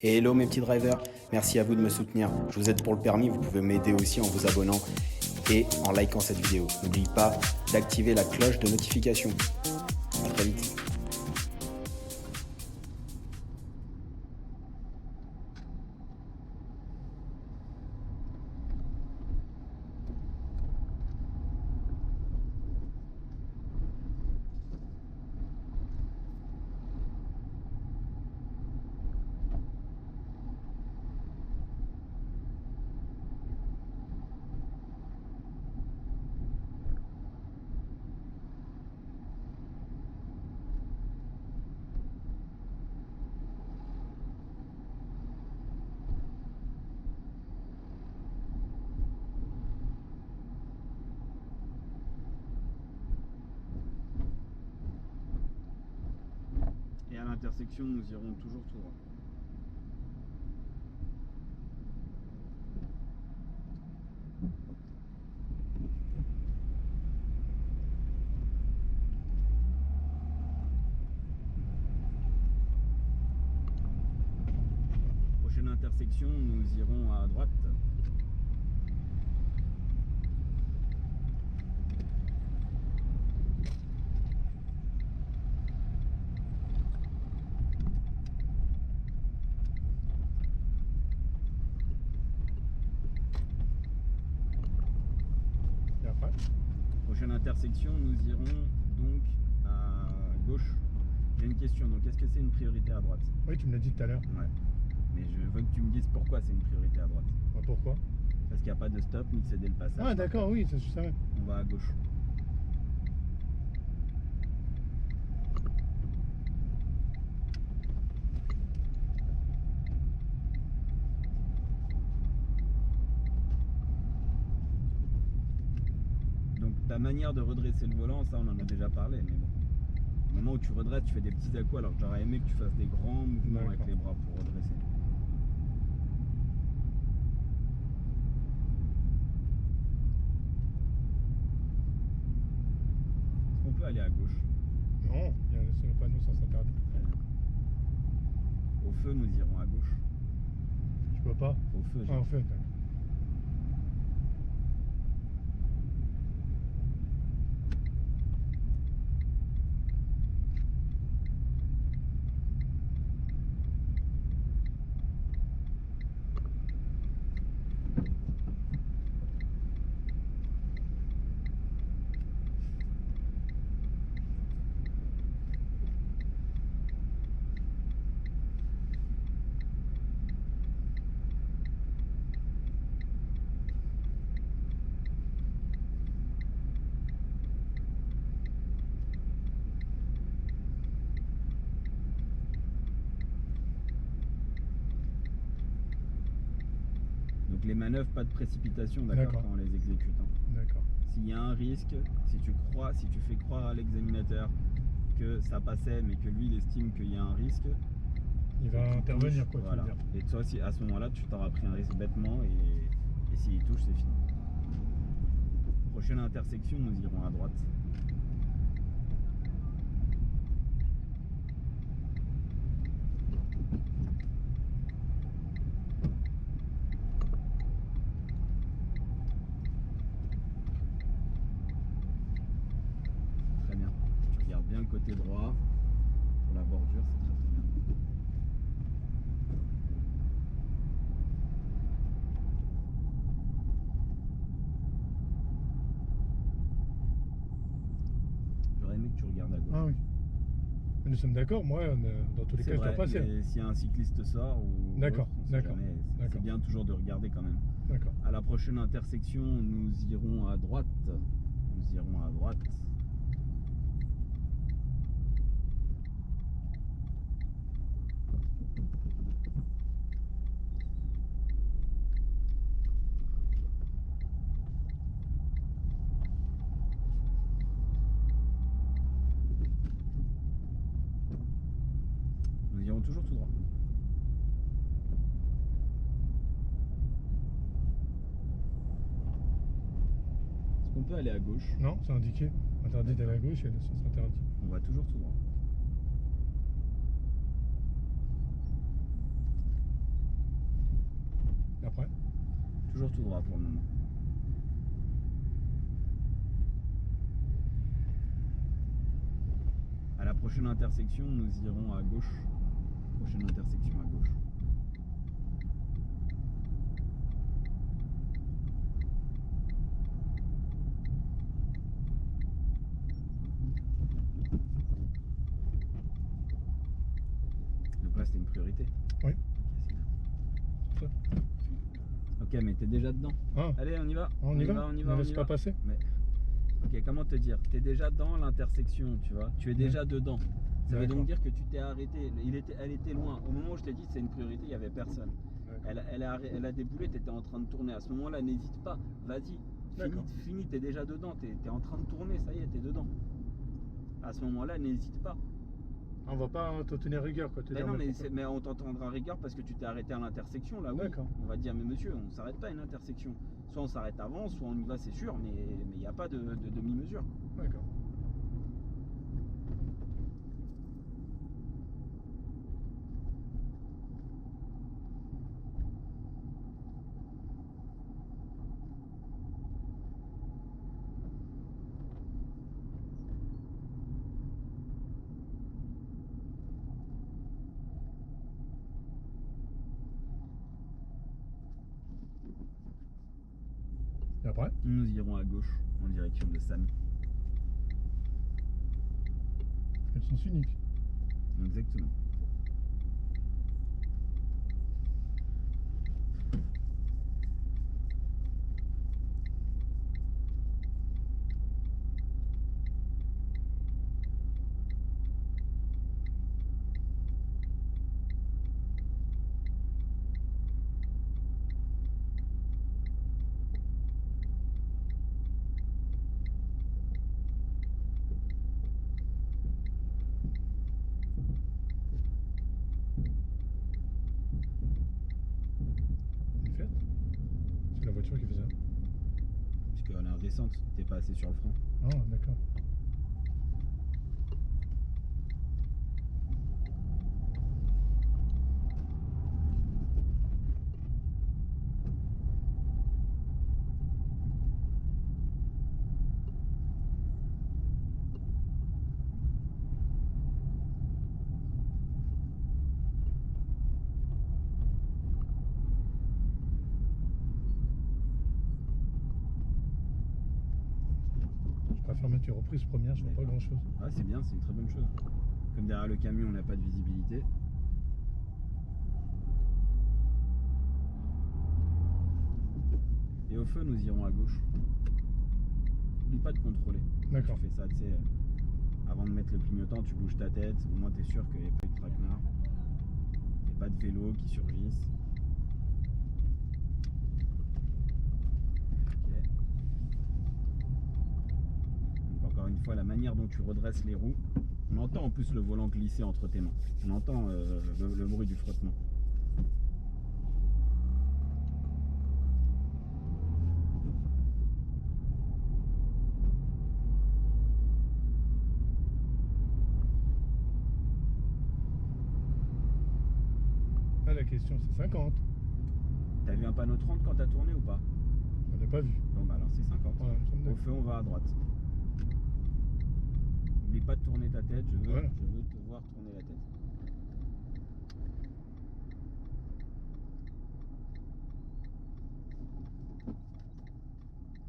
Et hello mes petits drivers, merci à vous de me soutenir. Je vous aide pour le permis, vous pouvez m'aider aussi en vous abonnant et en likant cette vidéo. N'oubliez pas d'activer la cloche de notification. À très vite. Et à l'intersection, nous irons toujours tout droit. Prochaine intersection, nous irons à droite. Et après? Prochaine intersection, nous irons donc à gauche. J'ai une question, donc est-ce que c'est une priorité à droite? Oui, tu me l'as dit tout à l'heure. Ouais. Mais je veux que tu me dises pourquoi c'est une priorité à droite. Bah, pourquoi? Parce qu'il n'y a pas de stop ni de céder le passage. Ah d'accord, oui, ça je savais. On va à gauche. Donc ta manière de redresser le volant, ça on en a déjà parlé, mais bon. Au moment où tu redresses, tu fais des petits à-coups, alors que j'aurais aimé que tu fasses des grands mouvements avec les bras pour redresser. Est-ce qu'on peut aller à gauche? Non, il y a sur le panneau sens interdit. Au feu, nous irons à gauche. Je peux pas. Au feu, Ah, en fait, d'accord. Donc les manœuvres, pas de précipitation, d'accord, quand on les exécute. Hein. D'accord. S'il y a un risque, si tu fais croire à l'examinateur que ça passait, mais que lui il estime qu'il y a un risque, il va intervenir, quoi, voilà. tu veux dire. Et toi, si à ce moment-là, tu t'auras pris un risque bêtement et s'il touche, c'est fini. Prochaine intersection, nous irons à droite. Très bien. Tu regardes bien le côté droit. Pour la bordure, c'est très très bien. J'aurais aimé que tu regardes à gauche. Ah oui. Mais nous sommes d'accord, moi, dans tous les cas, je dois passer. Mais si un cycliste sort ou d'accord, d'accord. C'est bien toujours de regarder quand même. D'accord. À la prochaine intersection, nous irons à droite. Nous irons à droite. Nous irons toujours tout droit. Est-ce qu'on peut aller à gauche? Non, c'est indiqué. Interdit d'aller à gauche et le sens interdit. On va toujours tout droit. Après? Toujours tout droit pour le moment. À la prochaine intersection, nous irons à gauche. Prochaine intersection à gauche. Donc là, c'était une priorité. Oui. Ok, c'est bien. Ok, mais t'es déjà dedans. Ah, Allez, on y va. on y va? On y Ne va, on laisse y pas va. passer? Mais... Ok, comment te dire? T'es déjà dans l'intersection, tu vois. Tu es déjà dedans. Ça veut D'accord. donc dire que tu t'es arrêté. Elle était loin. Au moment où je t'ai dit c'est une priorité, il n'y avait personne. Elle a déboulé, tu étais en train de tourner. À ce moment-là, n'hésite pas. Vas-y. D'accord. Fini, t'es déjà dedans. T'es en train de tourner, ça y est, t'es dedans. À ce moment-là, n'hésite pas. On va pas te tenir rigueur, quoi. Te Mais dire non, n'importe quoi. mais on t'entendra rigueur parce que tu t'es arrêté à l'intersection, là, oui. D'accord. On va dire, mais monsieur, on s'arrête pas à une intersection. Soit on s'arrête avant, soit on y va, c'est sûr, mais il n'y a pas de demi-mesure. D'accord. Et après? Nous irons à gauche, en direction de Samy. Elles sont uniques. Exactement. Une Fiat? C'est la voiture qui fait ça. Puisqu'on est en descente, t'es pas assez sur le front. Ah, d'accord. Je préfère mettre une reprise première, je vois pas grand chose. Ah, c'est bien, c'est une très bonne chose. Comme derrière le camion, on n'a pas de visibilité. Et au feu, nous irons à gauche. N'oublie pas de contrôler. D'accord. Tu fais ça, tu sais, avant de mettre le clignotant, tu bouges ta tête. Au moins, tu es sûr qu'il n'y a pas eu de traquenard. Il n'y a pas de vélo qui surgissent. Ok. Donc, encore une fois, la manière dont tu redresses les roues. On entend en plus le volant glisser entre tes mains. On entend le bruit du frottement. Là, la question, c'est 50. T'as vu un panneau 30 quand t'as tourné ou pas? On n'a pas vu. Bon bah alors c'est 50. Ouais, il me semble Au feu, on va à droite. N'oublie pas de tourner ta tête, je veux te voir tourner la tête.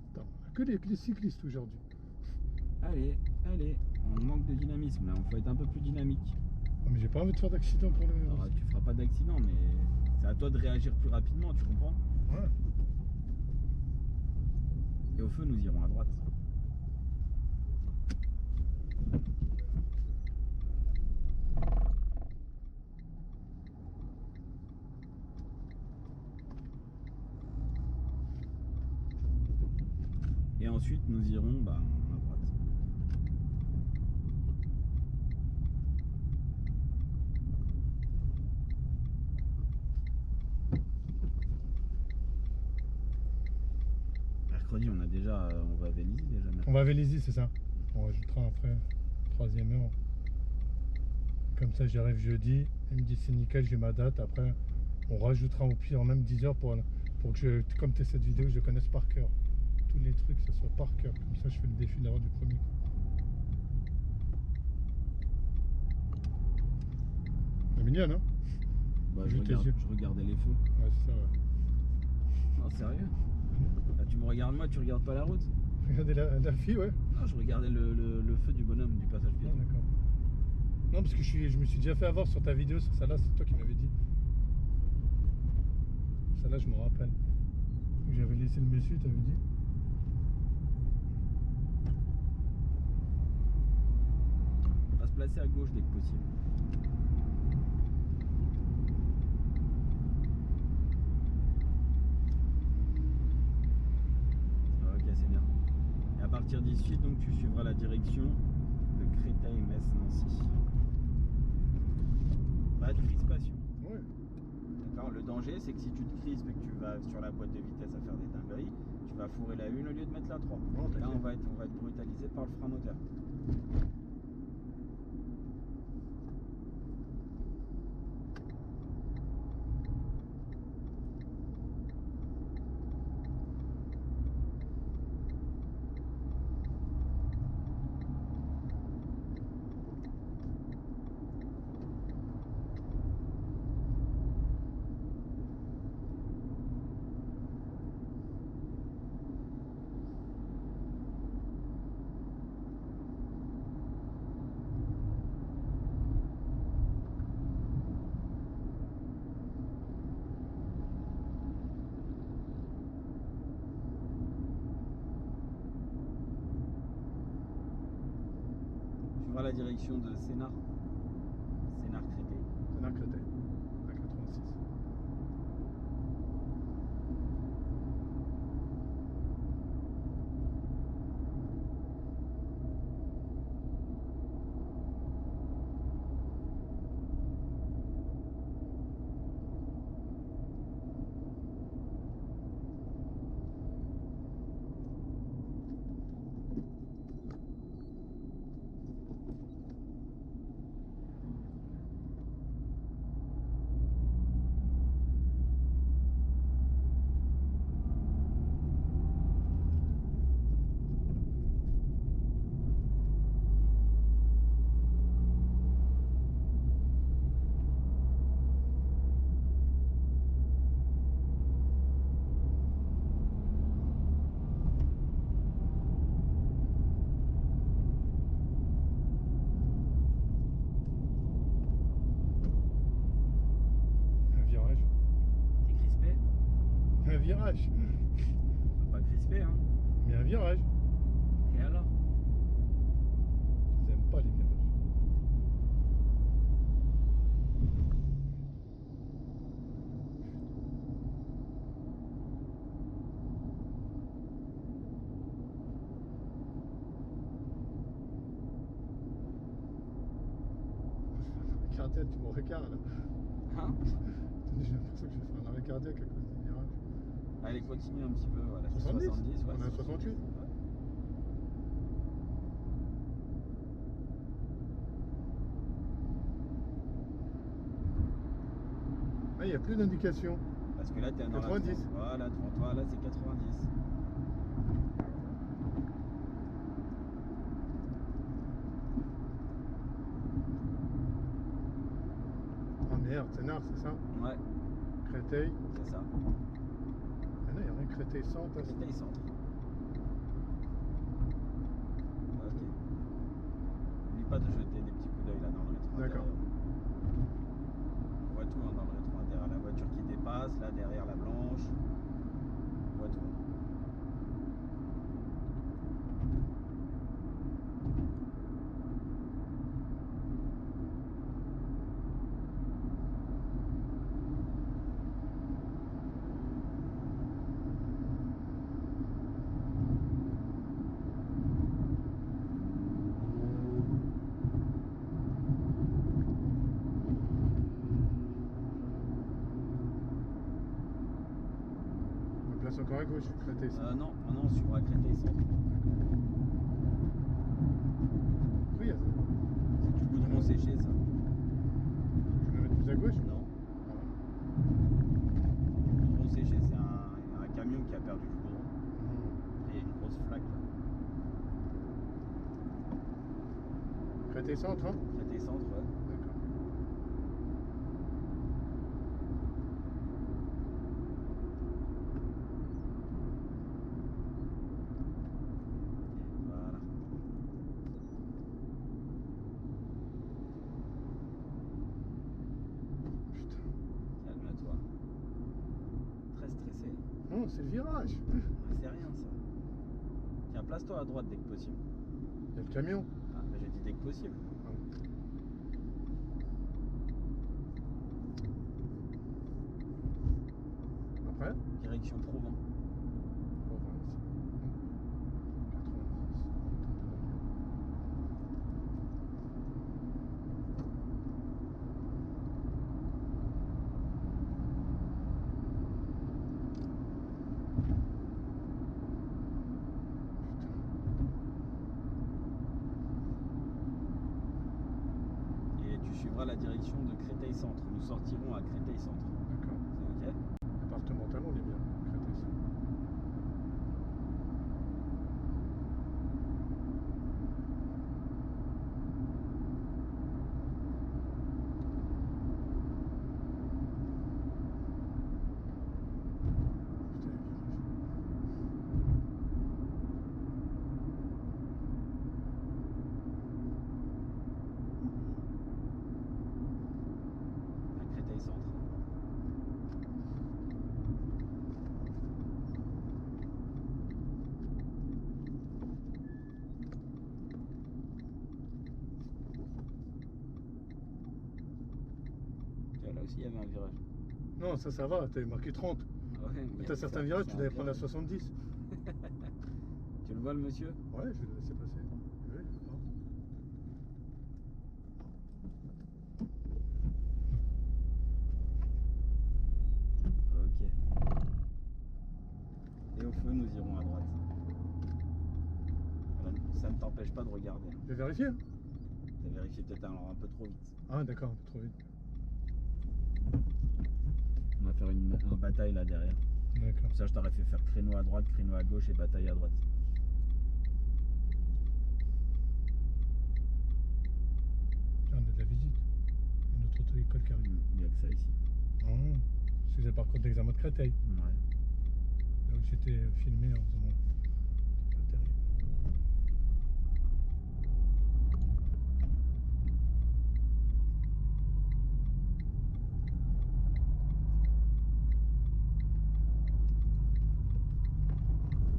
Putain, on a que les cyclistes aujourd'hui. Allez, on manque de dynamisme là, on faut être un peu plus dynamique. Non, mais j'ai pas envie de faire d'accident pour le. Alors, tu feras pas d'accident, mais c'est à toi de réagir plus rapidement, tu comprends? Ouais. Et au feu, nous irons à droite. Et ensuite, nous irons à droite. Mercredi, on va à Vélizy déjà. Mercredi. On va à Vélizy, c'est ça. On rajoutera après, 3e heure. Comme ça, j'arrive jeudi. Il me dit c'est nickel, j'ai ma date. Après, on rajoutera au pire même 10 heures pour Pour que comme tu es cette vidéo, je connaisse par cœur. Tous les trucs, que ce soit par cœur. Comme ça, je fais le défi d'avoir du premier coup. C'est mignonne, hein? Bah, Juste tes yeux. je regardais les feux. Ouais, c'est ça, ouais. Non, sérieux. Là, tu me regardes moi, tu regardes pas la route. Regardez la fille, ouais. Non, je regardais le feu du bonhomme du passage Ah, piéton. d'accord. Non, parce que je me suis déjà fait avoir sur ta vidéo, sur celle-là, c'est toi qui m'avais dit. Celle-là, je me rappelle. J'avais laissé le monsieur, t'avais dit. On va se placer à gauche dès que possible. Ok, c'est bien. Et à partir d'ici, donc tu suivras la direction de Créteil-Metz-Nancy. Pas de crispation. Ouais. D'accord. Le danger, c'est que si tu te crispes et que tu vas sur la boîte de vitesse à faire des dingueries, tu vas fourrer la 1 au lieu de mettre la 3. Non, Et là, t'inquiète. on va être brutalisé par le frein moteur. Suivra la direction de Sénart. Sénart-Créteil. C'est un Créteil. À 86. Un virage. T'es crispé? Un virage. Faut pas crisper, hein. Mais un virage. Et alors? Je les aime pas, les virages. Cardiaque, tu me regardes là. Hein? J'ai l'impression que je vais faire un arrêt cardiaque à cause des virages. Allez, continue un petit peu. Voilà, 70, 70, ouais, on est à c'est 68. Ouais. Ah, il n'y a plus d'indication. Parce que là, t'es dans 90. la 30. Voilà, devant toi, là, c'est 90. Ah merde, Sénart, c'est ça? Ouais, Créteil. c'est ça. Ah non, il y a rien Créteil centre. là, c'est- Créteil centre. Ok. N'oublie pas de jeter des petits coups d'œil là dans le rétro D'accord. intérieur. On voit tout hein, dans le rétro intérieur. La voiture qui dépasse, là derrière la blanche. On voit tout. On me place encore à gauche, Créteil centre. Non, on suivra Créteil centre. Oui, il y a ça. C'est du goudron séché ça. Je vais me mettre plus à gauche? Non. Ah. Du goudron séché, c'est un Créteil-Centre, hein? Créteil-Centre, ouais. D'accord. Voilà. Putain. Calme-toi. Très stressé. Non, c'est le virage. Ah, c'est rien ça. Tiens, place-toi à droite dès que possible. Il y a le camion. Ah, bah, j'ai dit dès que possible. Après Direction Provence. Provence. 90. Et tu suivras la direction de Créteil-Centre. Nous sortirons à Créteil-Centre. D'accord. C'est ok? Départemental, on est bien. Créteil-Centre. Putain, le virage. À Créteil-Centre. Tu vois, là aussi il y avait un virage. Non, ça va, t'avais marqué 30. Ah ouais, Mais t'as certains virages, tu devais prendre à la 70. Tu le vois le monsieur? Ouais, je vais le laisser passer. Oui, je vois. Ok. Et au feu, nous irons à droite. Voilà, ça ne t'empêche pas de regarder. Je vais vérifier. Hein. T'as vérifié peut-être un peu trop vite. Ah, d'accord, un peu trop vite. On va faire un bataille là derrière. D'accord. Comme ça, je t'aurais fait faire créneau à droite, créneau à gauche et bataille à droite. Tiens, on a de la visite. Il y a notre auto-école qui arrive. Il n'y a que ça ici. Ah, c'est le parcours d'examen de Créteil. Ouais. Là où j'étais filmé en faisant. C'est pas terrible.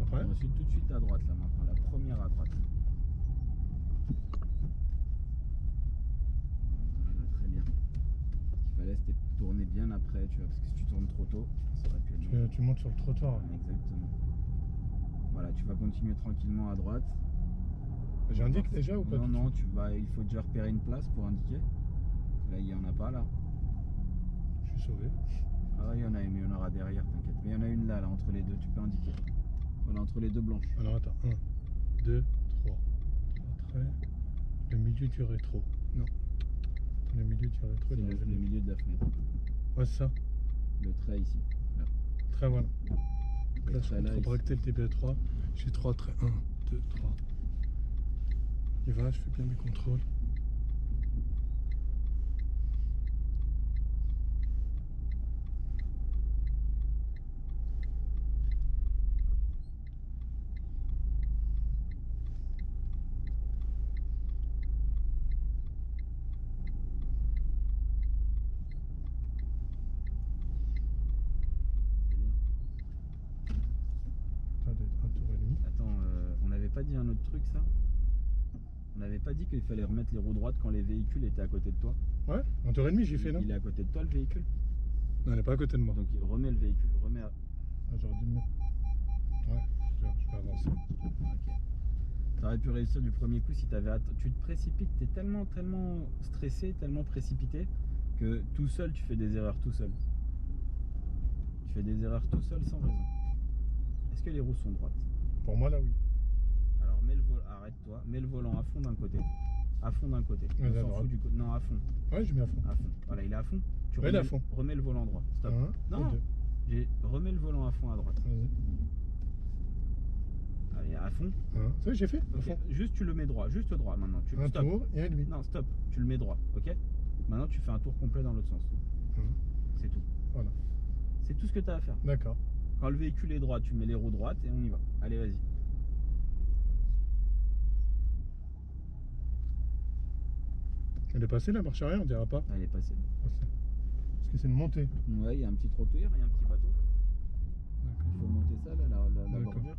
Après Ensuite, tout de suite à droite là maintenant, la première à droite. Voilà, très bien. Ce qu'il fallait, c'était tourner bien après, tu vois, parce que si tu tournes trop tôt, ça aurait pu être long. tu montes sur le trottoir. Ouais. Exactement. Voilà, tu vas continuer tranquillement à droite. J'indique déjà ou pas? Non, non, il faut déjà repérer une place pour indiquer. Là, il n'y en a pas là. Je suis sauvé. Ah, il y en a une, mais il y en aura derrière, t'inquiète. Mais il y en a une là, entre les deux, tu peux indiquer. Voilà, entre les deux blanches. Alors attends, 1, 2, 3. 3 traits. Le milieu du rétro. Non. Le milieu du rétro. C'est le milieu de la fenêtre. Ouais, c'est ça. Le trait ici. Là. Très voilà. Le Là, je trait suis là, trop ici. bracté le TB3. J'ai 3 traits. 1, 2, 3. Il va, je fais bien mes contrôles. C'est bien. Attendez, un tour et demi. Attends, on n'avait pas dit un autre truc ça? On n'avait pas dit qu'il fallait remettre les roues droites quand les véhicules étaient à côté de toi? Ouais, un tour et demi j'ai fait, non? Il est à côté de toi le véhicule? Non, il n'est pas à côté de moi. Donc remets le véhicule, remets. Ah, j'aurais dû le mettre. Ouais, je vais avancer. Ok. T'aurais pu réussir du premier coup si tu te précipites, t'es tellement stressé, tellement précipité que tout seul tu fais des erreurs tout seul. Tu fais des erreurs tout seul sans raison. Est-ce que les roues sont droites? Pour moi, là, oui. Alors arrête-toi, mets le volant à fond d'un côté. À fond d'un côté. Ouais, On à s'en droite. fout du côté. Non, à fond. Ouais, je mets à fond. À fond. Voilà, il est à fond. Tu Ouais, il est à fond. remets le volant droit. Stop. 1, Non, 2. remets le volant à fond à droite. Vas-y. Allez, à fond. Hein, ça j'ai fait. À Ok. fond. Juste tu le mets droit, juste droit maintenant. Un Stop. tour et un demi. Non, stop. Tu le mets droit, ok? Maintenant tu fais un tour complet dans l'autre sens. Hein, C'est tout. voilà. C'est tout ce que tu as à faire. D'accord. Quand le véhicule est droit, tu mets les roues droites et on y va. Allez, vas-y. Elle est passée la marche arrière, on dirait pas. Elle est passée. Passée. Parce que c'est une montée. Ouais, il y a un petit trottoir, il y a un petit bateau. D'accord. Il faut monter ça là, la D'accord. bordure.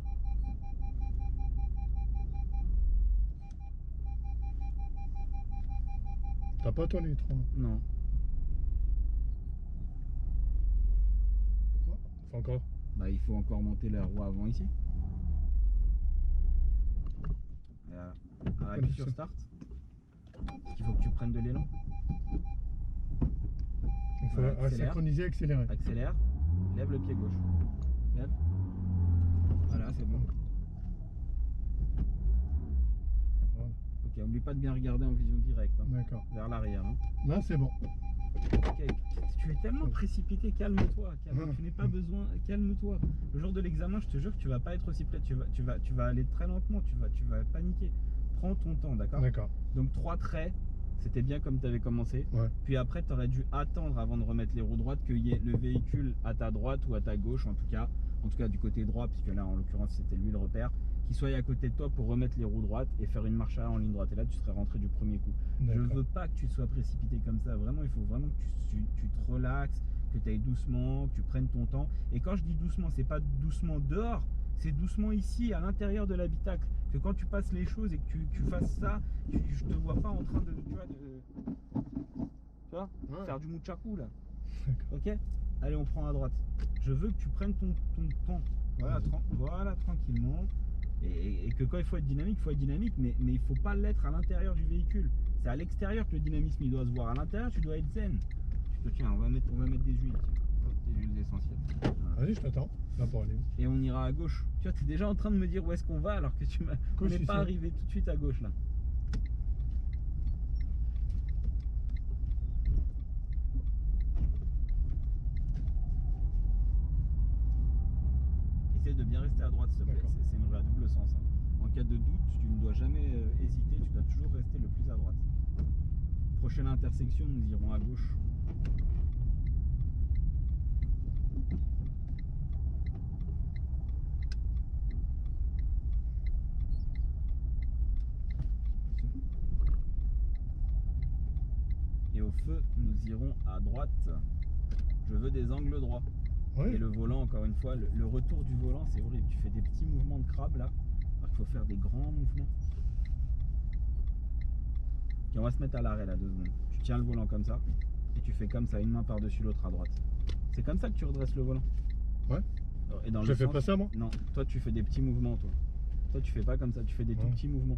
T'as pas toi les trois. Non. Faut encore. Bah il faut encore monter la roue avant ici. Appuie sur start. Parce qu'il faut que tu prennes de l'élan. Il faut Voilà, accélère. synchroniser, accélérer. Accélère. Lève le pied gauche. Lève. Voilà, c'est bon. Voilà. Ok, oublie pas de bien regarder en vision directe. Hein. D'accord. Vers l'arrière. Hein. Là c'est bon. Ok, tu es tellement précipité, calme-toi. Tu n'as pas besoin, calme-toi. Le jour de l'examen, je te jure que tu vas pas être aussi près. Tu vas aller très lentement, tu vas paniquer. Prends ton temps, d'accord? D'accord. Donc 3 traits, c'était bien comme tu avais commencé. Ouais. Puis après, tu aurais dû attendre avant de remettre les roues droites qu'il y ait le véhicule à ta droite ou à ta gauche, en tout cas du côté droit, puisque là en l'occurrence c'était lui le repère, qui soit à côté de toi pour remettre les roues droites et faire une marche arrière en ligne droite. Et là, tu serais rentré du premier coup. Je veux pas que tu sois précipité comme ça. Vraiment, il faut vraiment que tu te relaxes, que tu ailles doucement, que tu prennes ton temps. Et quand je dis doucement, c'est pas doucement dehors, c'est doucement ici, à l'intérieur de l'habitacle. Que quand tu passes les choses et que tu fasses ça, je te vois pas en train de, Ouais. faire du muchaku là. D'accord. Ok? Allez, on prend à droite. Je veux que tu prennes ton temps. Voilà, voilà, tranquillement. Et que quand il faut être dynamique, mais il faut pas l'être à l'intérieur du véhicule. C'est à l'extérieur que le dynamisme il doit se voir. À l'intérieur, tu dois être zen. Tiens, on va mettre des huiles. Hop, des huiles essentielles. Voilà. Vas-y, je t'attends. Là pour aller. Et on ira à gauche. Tu vois, tu es déjà en train de me dire où est-ce qu'on va alors que on n'est pas arrivé tout de suite à gauche là. Essaye de bien rester à droite, s'il te plaît. C'est une rue à double sens. Hein. En cas de doute, tu ne dois jamais hésiter, tu dois toujours rester le plus à droite. Prochaine intersection, nous irons à gauche. Et au feu, nous irons à droite. Je veux des angles droits. Ouais. Et le volant, encore une fois, le retour du volant, c'est horrible. Tu fais des petits mouvements de crabe là, alors qu'il faut faire des grands mouvements. Et on va se mettre à l'arrêt là, 2 secondes. Tu tiens le volant comme ça, et tu fais comme ça, une main par-dessus l'autre à droite. C'est comme ça que tu redresses le volant. Ouais. Et dans Je fais pas ça moi? Non, toi tu fais des petits mouvements, toi. Toi tu fais pas comme ça, tu fais des tout petits mouvements.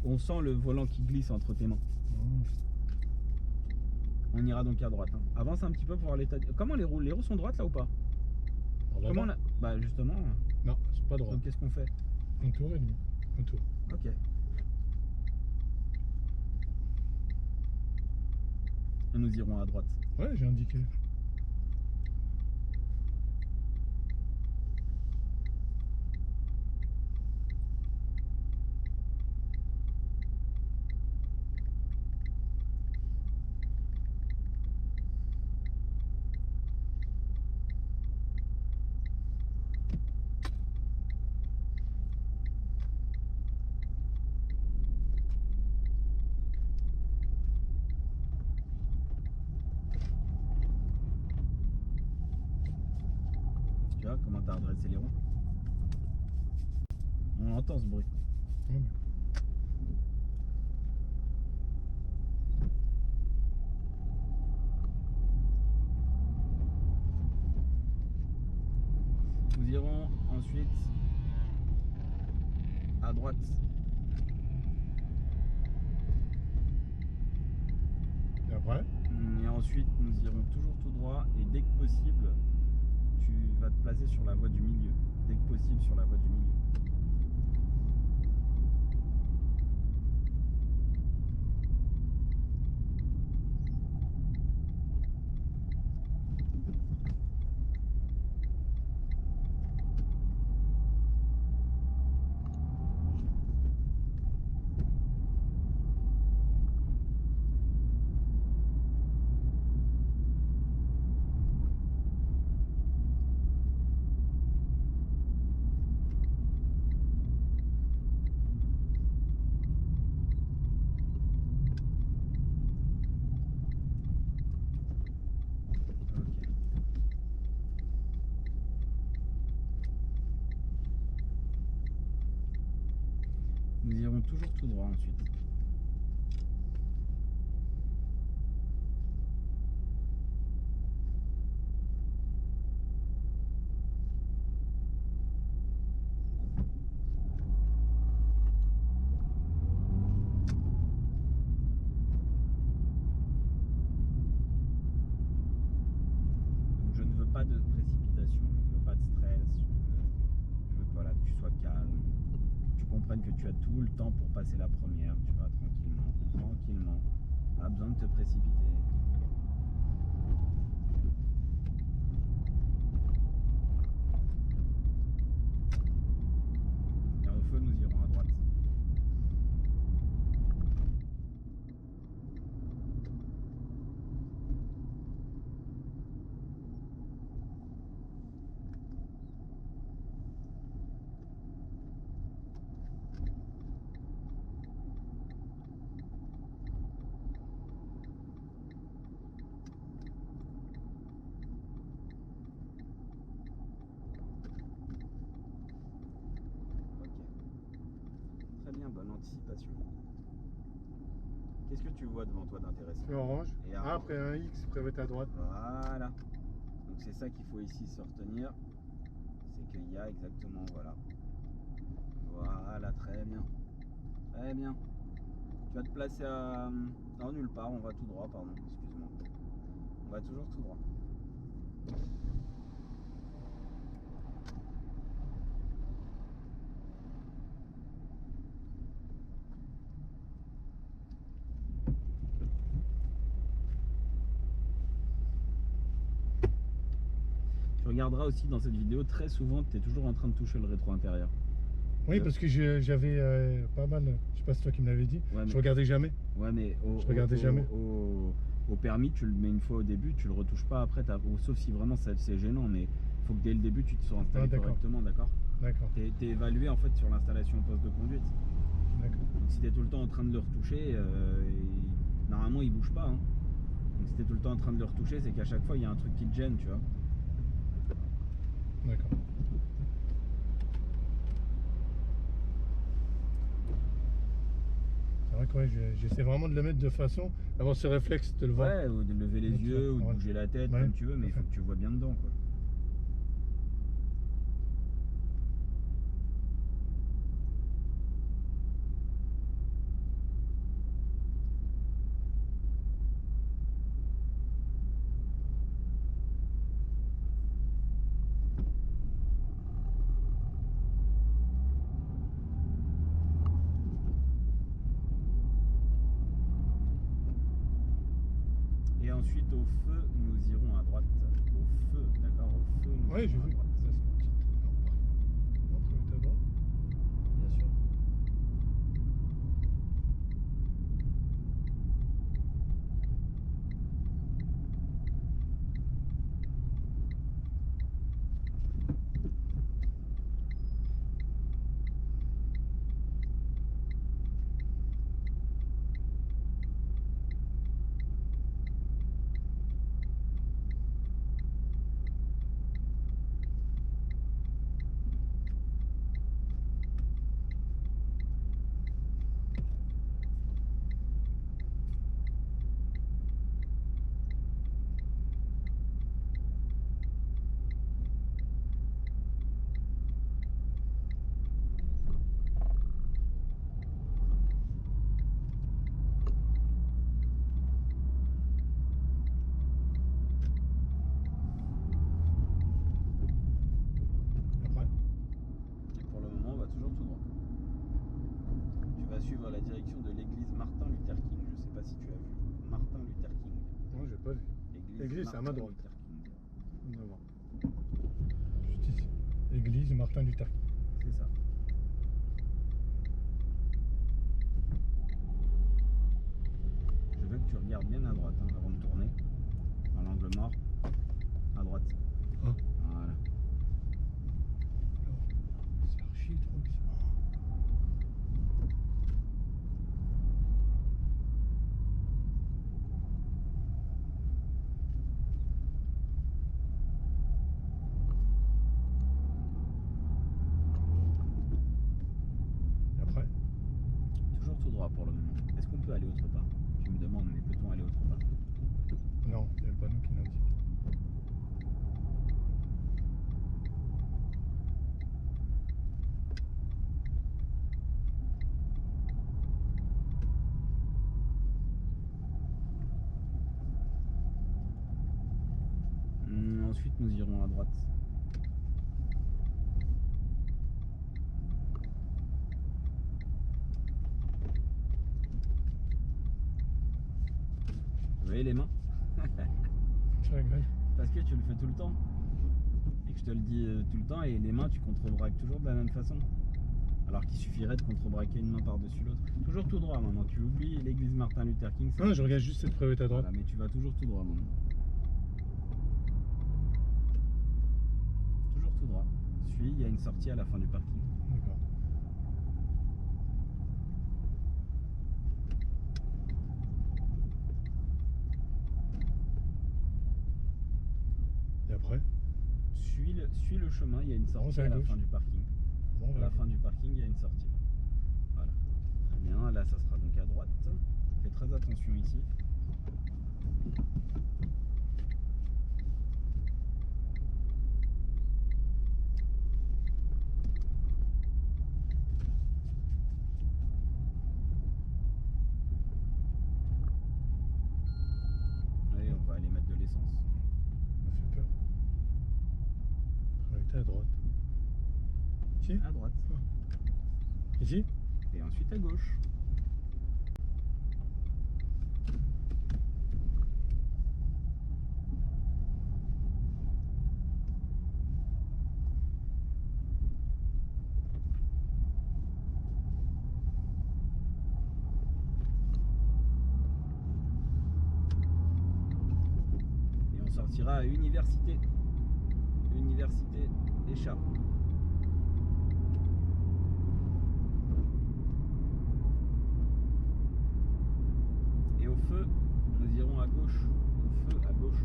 On sent le volant qui glisse entre tes mains. On ira donc à droite. Hein. Avance un petit peu pour voir l'état. Comment les roues sont droites là ou pas? Comment on a... Bah justement. Non, c'est pas droit. Donc qu'est-ce qu'on fait? Un tour et demi. Un tour. Ok. Et nous irons à droite. Ouais, j'ai indiqué. Tu vois comment t'as redressé les roues? On entend ce bruit. Ouais. Nous irons ensuite à droite. Et après? Et ensuite, nous irons toujours tout droit. Et dès que possible, tu vas te placer sur la voie du milieu. Dès que possible, sur la voie du milieu. Nous irons toujours tout droit ensuite. Donc je ne veux pas de précipitation, je ne veux pas de stress, je veux que, voilà, que tu sois calme, que tu comprennes que tu as tout le temps pour passer la première, tu vas tranquillement, tranquillement, pas besoin de te précipiter. Et au feu, nous irons à droite. Ok. Très bien, bonne anticipation. Qu'est-ce que tu vois devant toi d'intéressant? Feu orange. Et Ah, après un X, prévôt à droite. Voilà. Donc c'est ça qu'il faut ici se retenir. C'est qu'il y a exactement, voilà. Voilà, très bien. Très bien. Tu vas te placer à... Non, nulle part, on va tout droit, pardon, excuse-moi. On va toujours tout droit. Tu regarderas aussi dans cette vidéo, très souvent, tu es toujours en train de toucher le rétro intérieur. Oui, parce que j'avais pas mal, je sais pas si c'est toi qui me l'avais dit, Ouais, mais... je regardais jamais. Ouais, mais Je regardais jamais. Au permis, tu le mets une fois au début, tu le retouches pas après, sauf si vraiment c'est gênant, mais il faut que dès le début tu te sois installé correctement, d'accord? D'accord. T'es évalué en fait sur l'installation poste de conduite. D'accord. Donc si t'es tout le temps en train de le retoucher, normalement il bouge pas. Hein. Donc si t'es tout le temps en train de le retoucher, c'est qu'à chaque fois il y a un truc qui te gêne, tu vois. D'accord. C'est vrai que ouais, j'essaie vraiment de le mettre de façon, d'avoir ce réflexe de le voir. Ouais, ou de lever les yeux, ou de bouger la tête, ouais, comme tu veux, mais il faut que tu vois bien dedans, quoi. Et ensuite au feu, nous irons à droite. Au feu, d'accord? Au feu, nous Ouais, j'ai irons à vu. droite. Ça, c'est une petite... Non, prévôt à droite. Bien sûr. Après. Et pour le moment, on va toujours tout droit. Tu vas suivre la direction de l'église Martin Luther King. Je sais pas si tu as vu. Martin Luther King. Non, j'ai pas vu. L'église, c'est à ma Martin droite. Luther King. On va voir. Juste ici. Église Martin Luther King. C'est ça. Je veux que tu regardes bien à droite hein, avant de tourner. Dans l'angle mort. À droite. Ah. Voilà. C'est archi trop bizarre. Et après. droit pour le moment. Est-ce qu'on peut aller autre part? Tu me demandes, mais peut-on aller autre part? Non, il y a le panneau qui l'indique. Ensuite, nous irons à droite. Vous voyez les mains? Tu rigoles? Parce que tu le fais tout le temps. Et que je te le dis tout le temps, et les mains, tu contrebraques toujours de la même façon. Alors qu'il suffirait de contrebraquer une main par-dessus l'autre. Toujours tout droit maintenant. Tu oublies l'église Martin Luther King. Non, je regarde juste cette priorité à droite. Voilà, mais tu vas toujours tout droit maintenant. Toujours tout droit. Suis, il y a une sortie à la fin du parking. D'accord. Et après? Suis le chemin, il y a une sortie c'est à à la gauche. fin du parking. Bon, À la fin du parking, il y a une sortie. Voilà. Très bien, là ça sera donc à droite. Fais très attention ici. Allez, on va aller mettre de l'essence. Ça fait peur. Priorité à droite. Ici? À droite. Ici? Et ensuite à gauche. Et on sortira à Université. Université Échat. Et au feu, nous irons à gauche. Au feu, à gauche.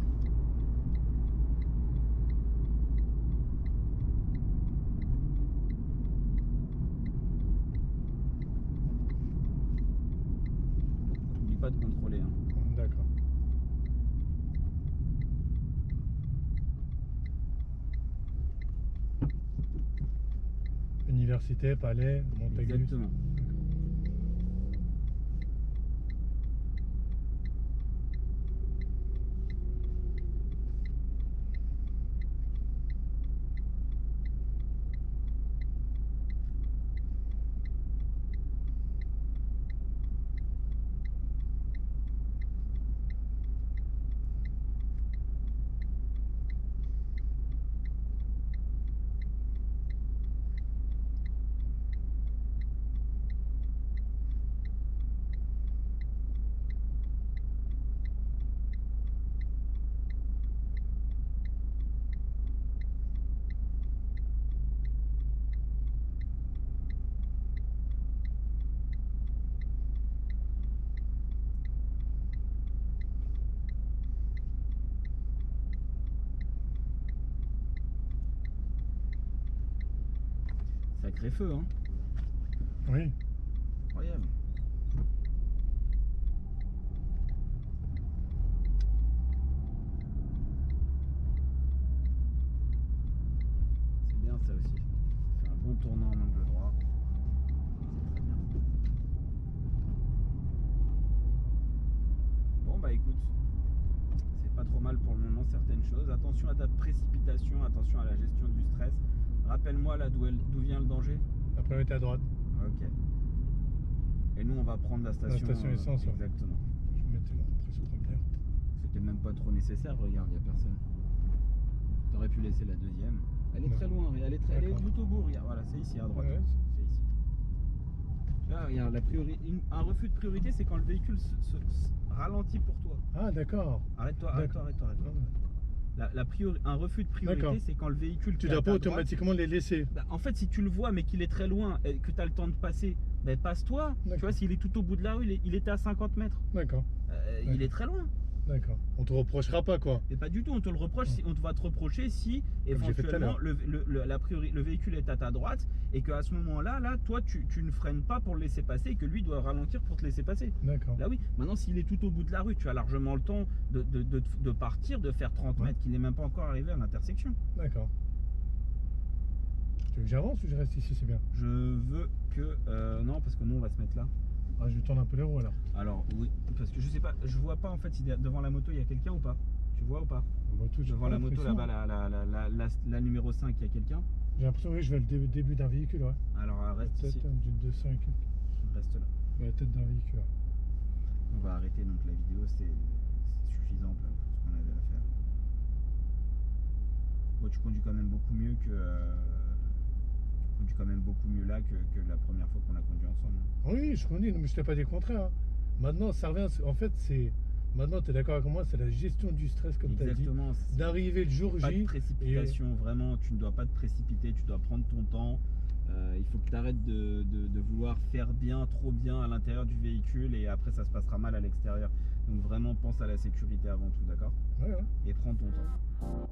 N'oublie pas de contrôler. Hein. D'accord. Université, palais, Montaigu. Exactement. Sacré feu, hein. Oui. Incroyable. C'est bien ça aussi. Fait un bon tournant en angle droit. C'est très bien. Bon bah écoute, c'est pas trop mal pour le moment certaines choses. Attention à ta précipitation, attention à la gestion du stress. Rappelle-moi là d'où vient le danger. La priorité à droite. Ok. Et nous on va prendre la station. station essence, ouais. Exactement. Je vais mettre la rentrée sur première. C'était même pas trop nécessaire, regarde, il n'y a personne. T'aurais pu laisser la deuxième. Elle est Ouais. très loin, elle est D'accord. tout au bout, regarde, voilà, c'est ici à droite. Ouais. C'est ici. Là, regarde, un refus de priorité, c'est quand le véhicule se ralentit pour toi. Ah, d'accord. Arrête-toi. D'accord. Un refus de priorité, D'accord. c'est quand le véhicule. Tu qui est à dois pas ta droite, automatiquement les laisser. bah, en fait, si tu le vois, mais qu'il est très loin, et que tu as le temps de passer, bah, passe-toi. Tu D'accord. vois, s'il est tout au bout de la rue, il était à 50 mètres. D'accord. Il est très loin. D'accord. On te reprochera pas quoi. Mais pas du tout, on te le reproche, on te va te reprocher si Comme j'ai fait tout à éventuellement l'heure. le véhicule est à ta droite et qu'à ce moment-là, toi tu ne freines pas pour le laisser passer et que lui doit ralentir pour te laisser passer. D'accord. Là oui, maintenant s'il est tout au bout de la rue, tu as largement le temps de partir, de faire 30 Ouais. mètres, qu'il n'est même pas encore arrivé à l'intersection. D'accord. Tu veux que j'avance ou je reste ici, c'est bien? Je veux que... non, parce que nous on va se mettre là. Ah, je tourne un peu les roues alors. Alors oui, parce que je sais pas, je vois pas en fait si devant la moto il y a quelqu'un ou pas. Tu vois ou pas? On voit tout, j'ai Devant pas la moto l'impression. là-bas, la numéro 5, il y a quelqu'un? J'ai l'impression que je vais le début d'un véhicule, ouais. Alors La reste tête ici, d'une 2.5. reste là. La tête d'un véhicule. Ouais. On va arrêter donc la vidéo, c'est suffisant pour ce qu'on avait à faire. Bon, tu conduis quand même beaucoup mieux que... tu conduis quand même beaucoup mieux là que la première fois qu'on a conduit ensemble. Oui, je connais, mais je t'ai pas dit le contraire. Hein. Maintenant, ça revient. En fait, c'est. Maintenant, tu es d'accord avec moi, c'est la gestion du stress, comme tu as dit. Exactement. D'arriver le jour Pas de J. précipitation, vraiment, tu ne dois pas te précipiter, tu dois prendre ton temps. Il faut que tu arrêtes de vouloir faire bien, trop bien à l'intérieur du véhicule et après ça se passera mal à l'extérieur. Donc vraiment pense à la sécurité avant tout, d'accord? Ouais, ouais. Et prends ton temps.